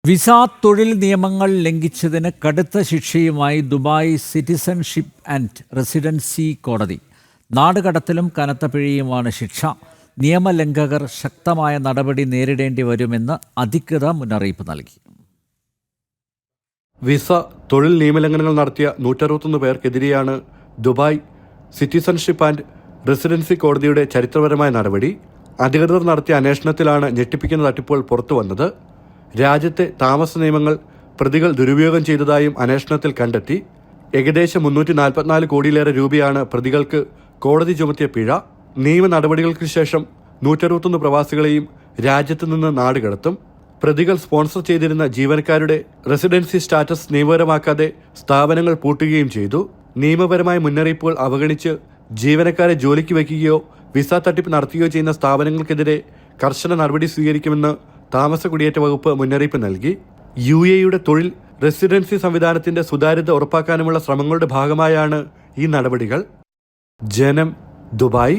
Visa തൊഴിൽ നിയമങ്ങൾ ലംഘിച്ചതിന് കടുത്ത ശിക്ഷയുമായി ദുബായ് സിറ്റിസൺഷിപ്പ് ആൻഡ് റെസിഡൻസി കോടതി. നാടുകടത്തലും കനത്ത പിഴയുമാണ് ശിക്ഷ. നിയമലംഘകർ ശക്തമായ നടപടി നേരിടേണ്ടി വരുമെന്ന് അധികൃതർ മുന്നറിയിപ്പ് നൽകി. വിസ തൊഴിൽ നിയമലംഘനങ്ങൾ നടത്തിയ 161 പേർക്കെതിരെയാണ് ദുബായ് സിറ്റിസൺഷിപ്പ് ആൻഡ് റെസിഡൻസി കോടതിയുടെ ചരിത്രപരമായ നടപടി. അധികൃതർ നടത്തിയ അന്വേഷണത്തിലാണ് ഞെട്ടിപ്പിക്കുന്ന തട്ടിപ്പുകൾ പുറത്തുവന്നത്. രാജ്യത്തെ താമസ നിയമങ്ങൾ പ്രതികൾ ദുരുപയോഗം ചെയ്തതായും അന്വേഷണത്തിൽ കണ്ടെത്തി. ഏകദേശം 344 കോടിയിലേറെ രൂപയാണ് പ്രതികൾക്ക് കോടതി ചുമത്തിയ പിഴ. നിയമ നടപടികൾക്ക് ശേഷം 161 പ്രവാസികളെയും രാജ്യത്ത് നിന്ന് നാടുകടത്തും. പ്രതികൾ സ്പോൺസർ ചെയ്തിരുന്ന ജീവനക്കാരുടെ റെസിഡൻസി സ്റ്റാറ്റസ് നിയമപരമാക്കാതെ സ്ഥാപനങ്ങൾ പൂട്ടുകയും ചെയ്തു. നിയമപരമായ മുന്നറിയിപ്പുകൾ അവഗണിച്ച് ജീവനക്കാരെ ജോലിക്ക് വയ്ക്കുകയോ വിസ തട്ടിപ്പ് നടത്തുകയോ ചെയ്യുന്ന സ്ഥാപനങ്ങൾക്കെതിരെ കർശന നടപടി സ്വീകരിക്കുമെന്ന് താമസ കുടിയേറ്റ വകുപ്പ് മുന്നറിയിപ്പ് നൽകി. UAEയുടെ തൊഴിൽ റെസിഡൻസി സംവിധാനത്തിന്റെ സുതാര്യത ഉറപ്പാക്കാനുമുള്ള ശ്രമങ്ങളുടെ ഭാഗമായാണ് ഈ നടപടികൾ. ജനം, ദുബായ്.